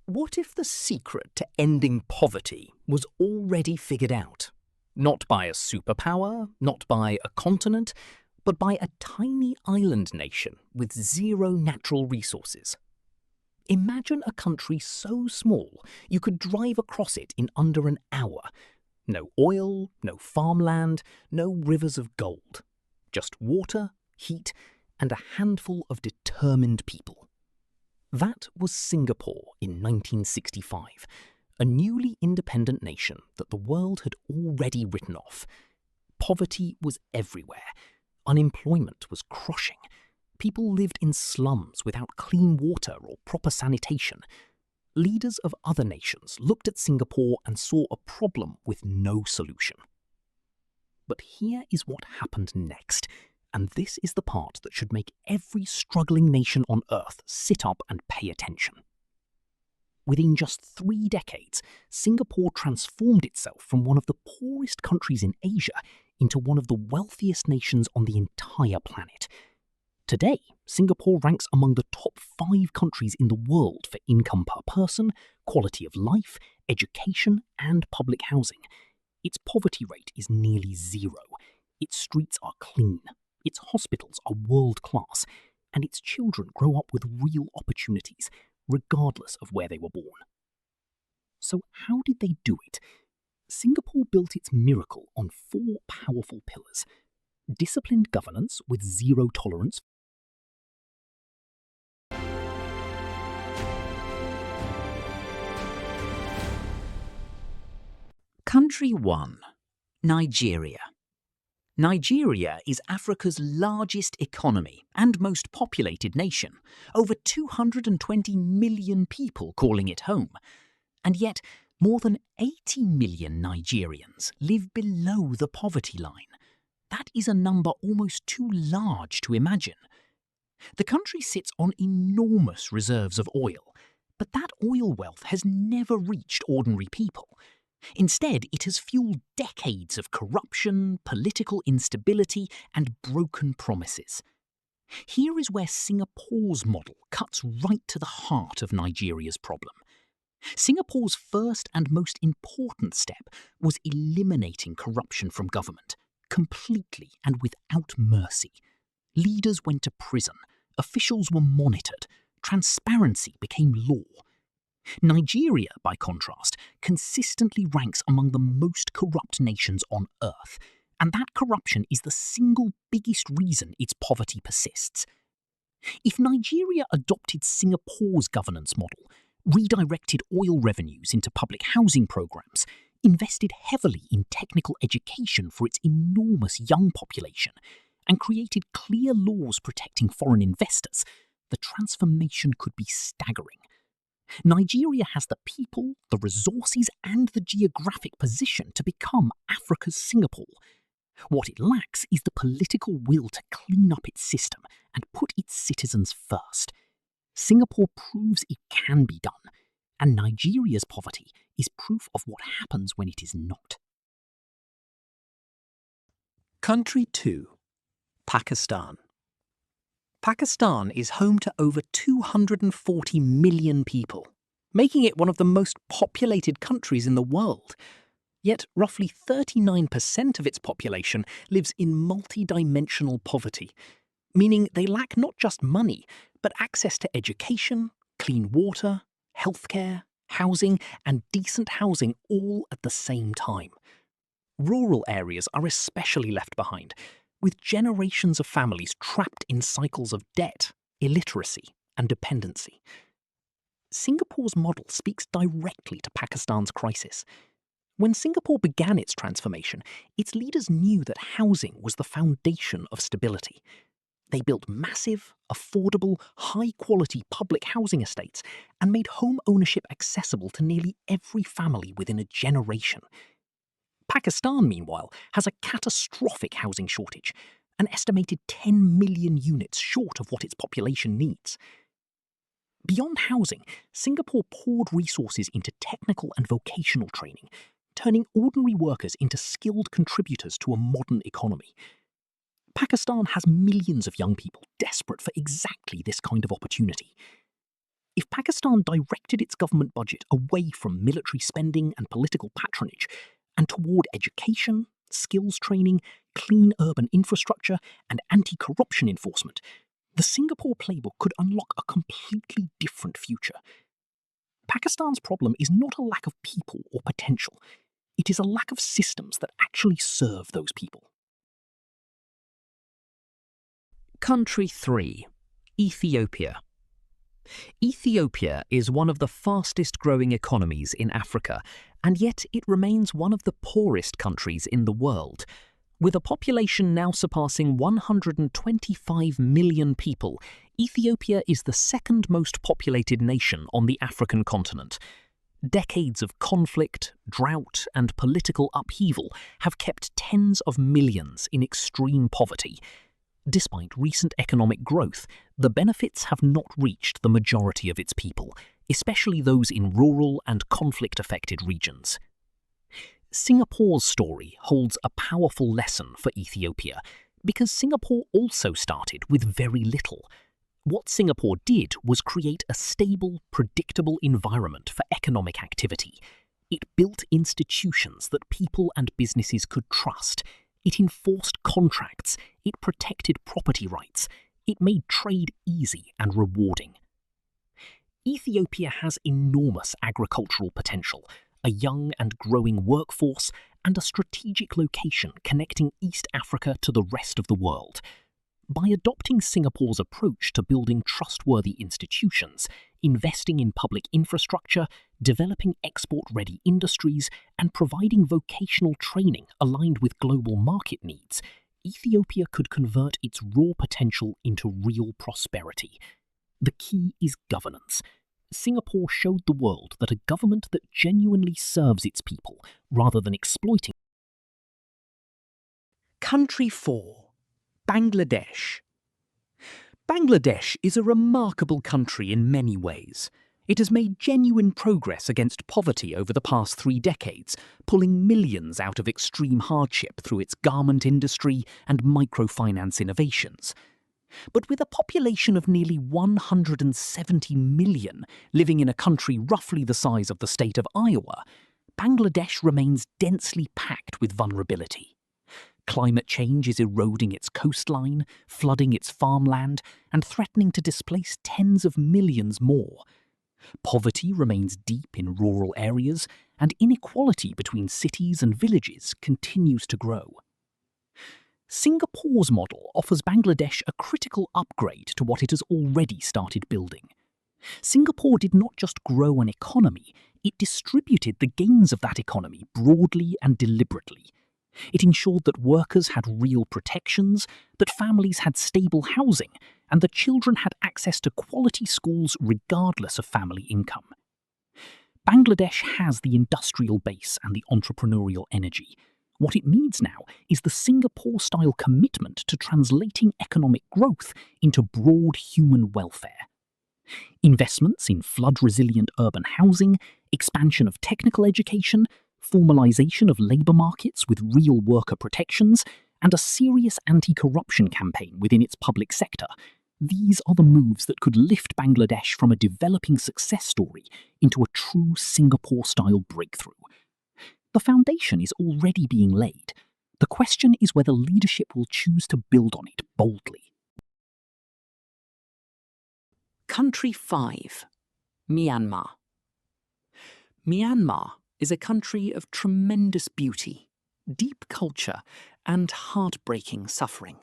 What if the secret to ending poverty was already figured out? Not by a superpower, not by a continent, but by a tiny island nation with zero natural resources. Imagine a country so small you could drive across it in under an hour. No oil, no farmland, no rivers of gold. Just water, heat, and a handful of determined people. That was Singapore in 1965, a newly independent nation that the world had already written off. Poverty was everywhere. Unemployment was crushing. People lived in slums without clean water or proper sanitation. Leaders of other nations looked at Singapore and saw a problem with no solution. But here is what happened next. And this is the part that should make every struggling nation on Earth sit up and pay attention. Within just 3 decades, Singapore transformed itself from one of the poorest countries in Asia into one of the wealthiest nations on the entire planet. Today, Singapore ranks among the top 5 countries in the world for income per person, quality of life, education, and public housing. Its poverty rate is nearly 0. Its streets are clean. Its hospitals are world-class, and its children grow up with real opportunities, regardless of where they were born. So how did they do it? Singapore built its miracle on 4 powerful pillars: disciplined governance with zero tolerance. Country 1. Nigeria. Nigeria is Africa's largest economy and most populated nation, over 220 million people calling it home. And yet, more than 80 million Nigerians live below the poverty line. That is a number almost too large to imagine. The country sits on enormous reserves of oil, but that oil wealth has never reached ordinary people. Instead, it has fueled decades of corruption, political instability, and broken promises. Here is where Singapore's model cuts right to the heart of Nigeria's problem. Singapore's first and most important step was eliminating corruption from government, completely and without mercy. Leaders went to prison, officials were monitored, transparency became law. Nigeria, by contrast, consistently ranks among the most corrupt nations on Earth, and that corruption is the single biggest reason its poverty persists. If Nigeria adopted Singapore's governance model, redirected oil revenues into public housing programs, invested heavily in technical education for its enormous young population, and created clear laws protecting foreign investors, the transformation could be staggering. Nigeria has the people, the resources, and the geographic position to become Africa's Singapore. What it lacks is the political will to clean up its system and put its citizens first. Singapore proves it can be done, and Nigeria's poverty is proof of what happens when it is not. Country 2. Pakistan. Pakistan is home to over 240 million people, making it one of the most populated countries in the world. Yet roughly 39% of its population lives in multi-dimensional poverty, meaning they lack not just money, but access to education, clean water, healthcare, housing, and decent housing all at the same time. Rural areas are especially left behind, with generations of families trapped in cycles of debt, illiteracy, and dependency. Singapore's model speaks directly to Pakistan's crisis. When Singapore began its transformation, its leaders knew that housing was the foundation of stability. They built massive, affordable, high-quality public housing estates and made home ownership accessible to nearly every family within a generation. Pakistan, meanwhile, has a catastrophic housing shortage, an estimated 10 million units short of what its population needs. Beyond housing, Singapore poured resources into technical and vocational training, turning ordinary workers into skilled contributors to a modern economy. Pakistan has millions of young people desperate for exactly this kind of opportunity. If Pakistan directed its government budget away from military spending and political patronage and toward education, skills training, clean urban infrastructure, and anti-corruption enforcement, the Singapore playbook could unlock a completely different future. Pakistan's problem is not a lack of people or potential. It is a lack of systems that actually serve those people. Country 3. Ethiopia. Ethiopia is one of the fastest growing economies in Africa, and yet it remains one of the poorest countries in the world. With a population now surpassing 125 million people, Ethiopia is the second most populated nation on the African continent. Decades of conflict, drought, and political upheaval have kept tens of millions in extreme poverty. Despite recent economic growth, the benefits have not reached the majority of its people, especially those in rural and conflict-affected regions. Singapore's story holds a powerful lesson for Ethiopia, because Singapore also started with very little. What Singapore did was create a stable, predictable environment for economic activity. It built institutions that people and businesses could trust. It enforced contracts, it protected property rights, it made trade easy and rewarding. Ethiopia has enormous agricultural potential, a young and growing workforce, and a strategic location connecting East Africa to the rest of the world. By adopting Singapore's approach to building trustworthy institutions, investing in public infrastructure, developing export-ready industries, and providing vocational training aligned with global market needs, Ethiopia could convert its raw potential into real prosperity. The key is governance. Singapore showed the world that a government that genuinely serves its people, rather than exploiting. Country 4. Bangladesh. Bangladesh is a remarkable country in many ways. It has made genuine progress against poverty over the past 3 decades, pulling millions out of extreme hardship through its garment industry and microfinance innovations. But with a population of nearly 170 million living in a country roughly the size of the state of Iowa, Bangladesh remains densely packed with vulnerability. Climate change is eroding its coastline, flooding its farmland, and threatening to displace tens of millions more. Poverty remains deep in rural areas, and inequality between cities and villages continues to grow. Singapore's model offers Bangladesh a critical upgrade to what it has already started building. Singapore did not just grow an economy, it distributed the gains of that economy broadly and deliberately. It ensured that workers had real protections, that families had stable housing, and that children had access to quality schools regardless of family income. Bangladesh has the industrial base and the entrepreneurial energy. What it needs now is the Singapore-style commitment to translating economic growth into broad human welfare. Investments in flood-resilient urban housing, expansion of technical education, formalization of labour markets with real worker protections, and a serious anti-corruption campaign within its public sector. These are the moves that could lift Bangladesh from a developing success story into a true Singapore-style breakthrough. The foundation is already being laid. The question is whether leadership will choose to build on it boldly. Country 5. Myanmar. Myanmar is a country of tremendous beauty, deep culture, and heartbreaking suffering.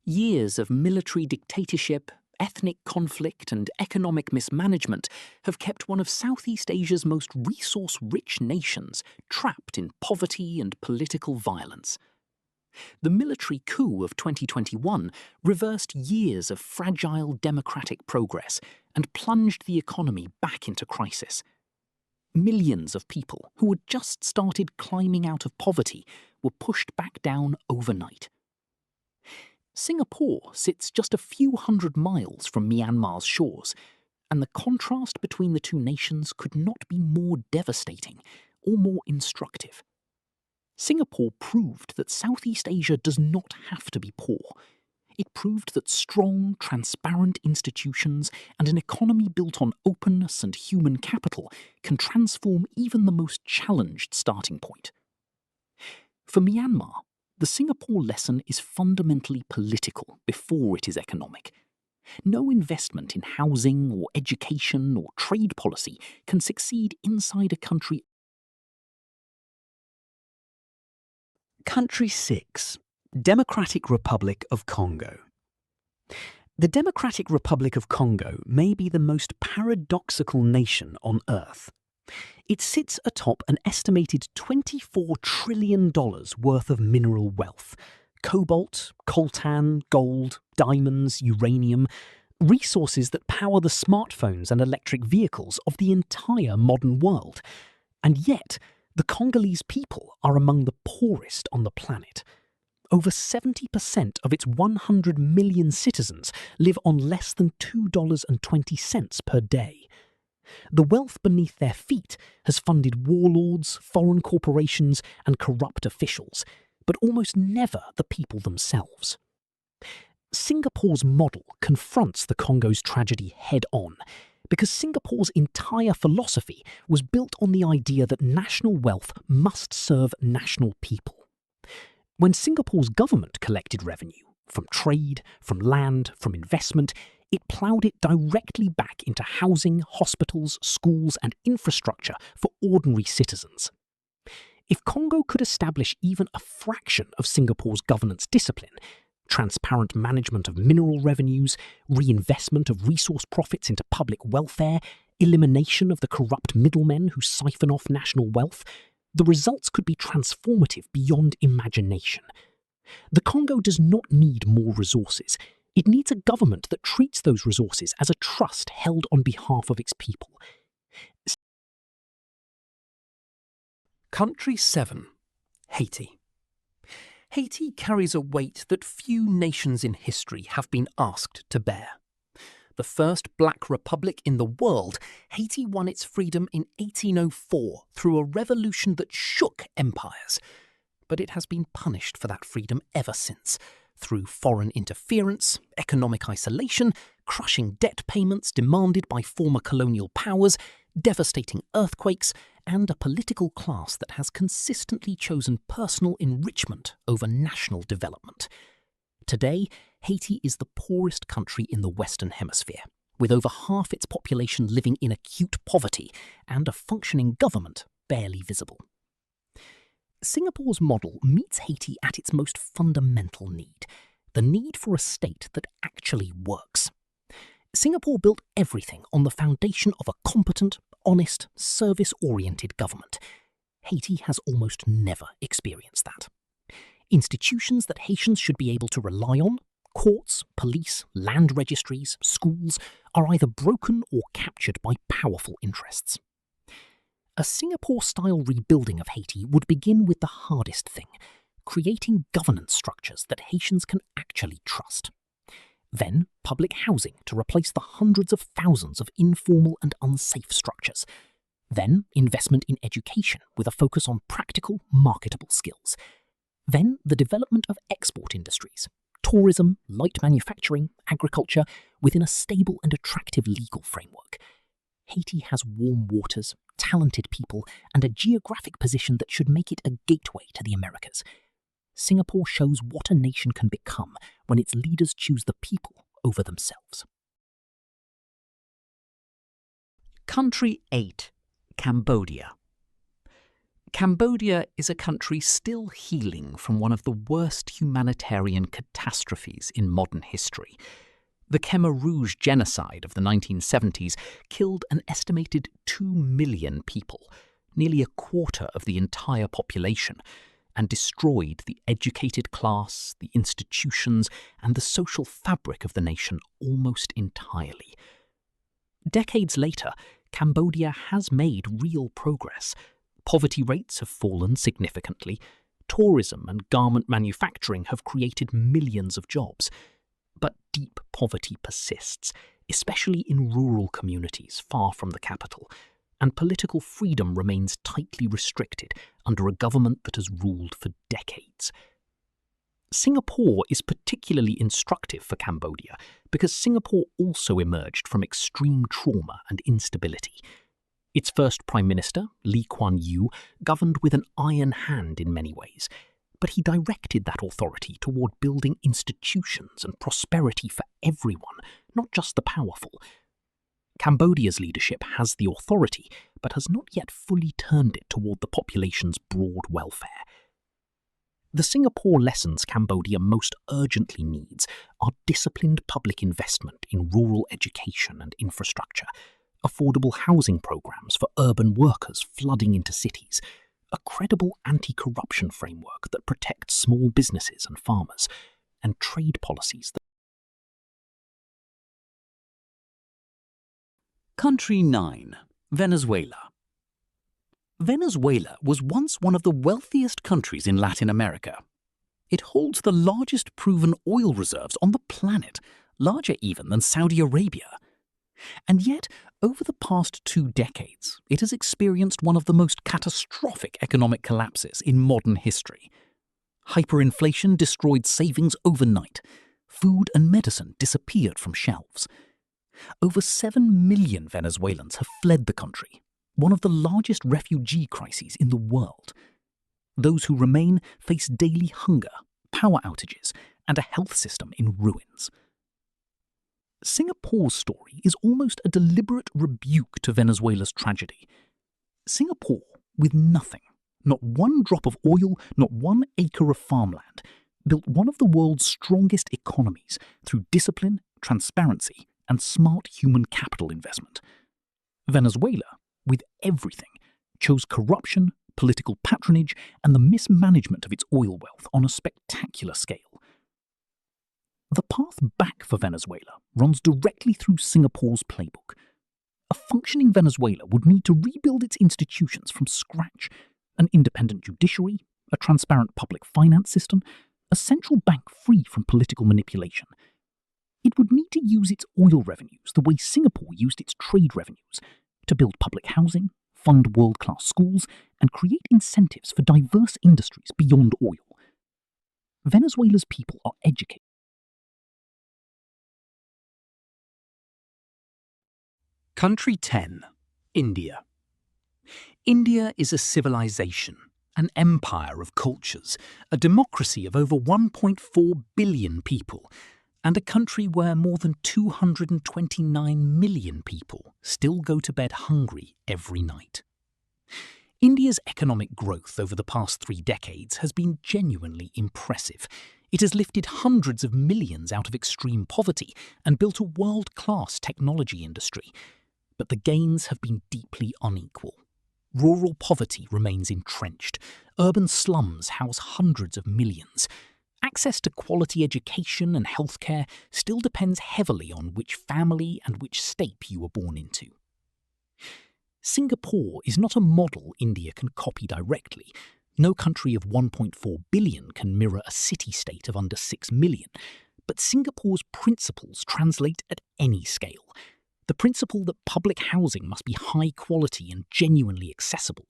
Years of military dictatorship, ethnic conflict, and economic mismanagement have kept one of Southeast Asia's most resource-rich nations trapped in poverty and political violence. The military coup of 2021 reversed years of fragile democratic progress and plunged the economy back into crisis. Millions of people who had just started climbing out of poverty were pushed back down overnight. Singapore sits just a few hundred miles from Myanmar's shores, and the contrast between the two nations could not be more devastating or more instructive. Singapore proved that Southeast Asia does not have to be poor. It proved that strong, transparent institutions and an economy built on openness and human capital can transform even the most challenged starting point. For Myanmar, the Singapore lesson is fundamentally political before it is economic. No investment in housing or education or trade policy can succeed inside a country. Country 6. Democratic Republic of Congo. The Democratic Republic of Congo may be the most paradoxical nation on Earth. It sits atop an estimated $24 trillion worth of mineral wealth. Cobalt, coltan, gold, diamonds, uranium, resources that power the smartphones and electric vehicles of the entire modern world. And yet, the Congolese people are among the poorest on the planet. Over 70% of its 100 million citizens live on less than $2.20 per day. The wealth beneath their feet has funded warlords, foreign corporations, and corrupt officials, but almost never the people themselves. Singapore's model confronts the Congo's tragedy head-on, because Singapore's entire philosophy was built on the idea that national wealth must serve national people. When Singapore's government collected revenue, from trade, from land, from investment, it ploughed it directly back into housing, hospitals, schools, and infrastructure for ordinary citizens. If Congo could establish even a fraction of Singapore's governance discipline, transparent management of mineral revenues, reinvestment of resource profits into public welfare, elimination of the corrupt middlemen who siphon off national wealth, the results could be transformative beyond imagination. The Congo does not need more resources. It needs a government that treats those resources as a trust held on behalf of its people. Country 7. Haiti. Haiti carries a weight that few nations in history have been asked to bear. The first black republic in the world, Haiti won its freedom in 1804 through a revolution that shook empires. But it has been punished for that freedom ever since, through foreign interference, economic isolation, crushing debt payments demanded by former colonial powers, devastating earthquakes, and a political class that has consistently chosen personal enrichment over national development. Today, Haiti is the poorest country in the Western Hemisphere, with over half its population living in acute poverty and a functioning government barely visible. Singapore's model meets Haiti at its most fundamental need, the need for a state that actually works. Singapore built everything on the foundation of a competent, honest, service-oriented government. Haiti has almost never experienced that. Institutions that Haitians should be able to rely on, courts, police, land registries, schools, are either broken or captured by powerful interests. A Singapore-style rebuilding of Haiti would begin with the hardest thing, creating governance structures that Haitians can actually trust. Then, public housing to replace the hundreds of thousands of informal and unsafe structures. Then, investment in education with a focus on practical, marketable skills. Then, the development of export industries, tourism, light manufacturing, agriculture, within a stable and attractive legal framework. Haiti has warm waters, talented people, and a geographic position that should make it a gateway to the Americas. Singapore shows what a nation can become when its leaders choose the people over themselves. Country 8. Cambodia. Cambodia is a country still healing from one of the worst humanitarian catastrophes in modern history. The Khmer Rouge genocide of the 1970s killed an estimated 2 million people, nearly a quarter of the entire population, and destroyed the educated class, the institutions, and the social fabric of the nation almost entirely. Decades later, Cambodia has made real progress. Poverty rates have fallen significantly. Tourism and garment manufacturing have created millions of jobs. But deep poverty persists, especially in rural communities far from the capital, and political freedom remains tightly restricted under a government that has ruled for decades. Singapore is particularly instructive for Cambodia because Singapore also emerged from extreme trauma and instability. Its first Prime Minister, Lee Kuan Yew, governed with an iron hand in many ways, but he directed that authority toward building institutions and prosperity for everyone, not just the powerful. Cambodia's leadership has the authority, but has not yet fully turned it toward the population's broad welfare. The Singapore lessons Cambodia most urgently needs are disciplined public investment in rural education and infrastructure, affordable housing programs for urban workers flooding into cities, a credible anti-corruption framework that protects small businesses and farmers, and trade policies that... Country 9. Venezuela. Venezuela was once one of the wealthiest countries in Latin America. It holds the largest proven oil reserves on the planet, larger even than Saudi Arabia. And yet, over the past 2 decades, it has experienced one of the most catastrophic economic collapses in modern history. Hyperinflation destroyed savings overnight. Food and medicine disappeared from shelves. Over 7 million Venezuelans have fled the country, one of the largest refugee crises in the world. Those who remain face daily hunger, power outages, and a health system in ruins. Singapore's story is almost a deliberate rebuke to Venezuela's tragedy. Singapore, with nothing, not one drop of oil, not 1 acre of farmland, built one of the world's strongest economies through discipline, transparency, and smart human capital investment. Venezuela, with everything, chose corruption, political patronage, and the mismanagement of its oil wealth on a spectacular scale. The path back for Venezuela runs directly through Singapore's playbook. A functioning Venezuela would need to rebuild its institutions from scratch: an independent judiciary, a transparent public finance system, a central bank free from political manipulation. It would need to use its oil revenues the way Singapore used its trade revenues, to build public housing, fund world-class schools, and create incentives for diverse industries beyond oil. Venezuela's people are educated. Country 10. India. India is a civilization, an empire of cultures, a democracy of over 1.4 billion people, and a country where more than 229 million people still go to bed hungry every night. India's economic growth over the past 3 decades has been genuinely impressive. It has lifted hundreds of millions out of extreme poverty and built a world-class technology industry. But the gains have been deeply unequal. Rural poverty remains entrenched. Urban slums house hundreds of millions. Access to quality education and healthcare still depends heavily on which family and which state you were born into. Singapore is not a model India can copy directly. No country of 1.4 billion can mirror a city-state of under 6 million. But Singapore's principles translate at any scale. The principle that public housing must be high quality and genuinely accessible.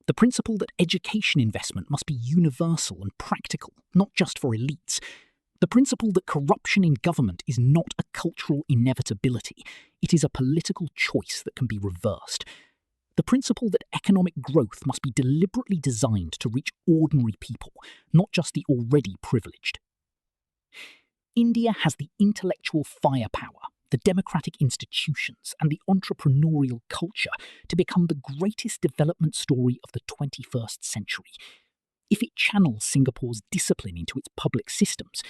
The principle that education investment must be universal and practical, not just for elites. The principle that corruption in government is not a cultural inevitability. It is a political choice that can be reversed. The principle that economic growth must be deliberately designed to reach ordinary people, not just the already privileged. India has the intellectual firepower, the democratic institutions, and the entrepreneurial culture to become the greatest development story of the 21st century. If it channels Singapore's discipline into its public systems,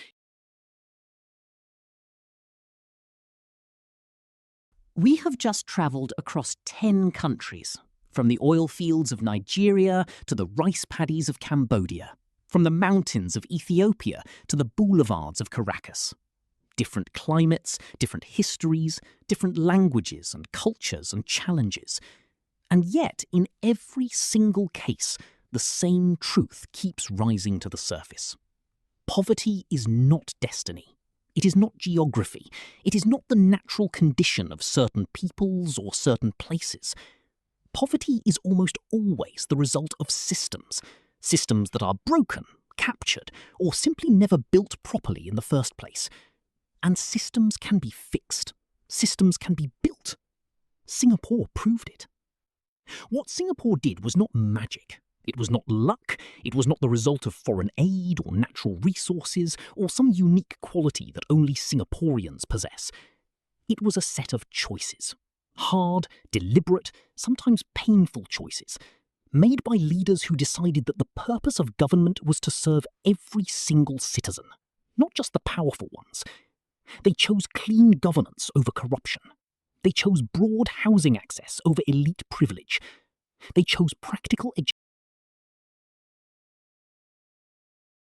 We have just travelled across 10 countries, from the oil fields of Nigeria to the rice paddies of Cambodia, from the mountains of Ethiopia to the boulevards of Caracas. Different climates, different histories, different languages and cultures and challenges. And yet, in every single case, the same truth keeps rising to the surface. Poverty is not destiny. It is not geography. It is not the natural condition of certain peoples or certain places. Poverty is almost always the result of systems that are broken, captured, or simply never built properly in the first place. And systems can be fixed. Systems can be built. Singapore proved it. What Singapore did was not magic. It was not luck. It was not the result of foreign aid or natural resources or some unique quality that only Singaporeans possess. It was a set of choices. Hard, deliberate, sometimes painful choices, made by leaders who decided that the purpose of government was to serve every single citizen, not just the powerful ones. They chose clean governance over corruption. They chose broad housing access over elite privilege. They chose practical education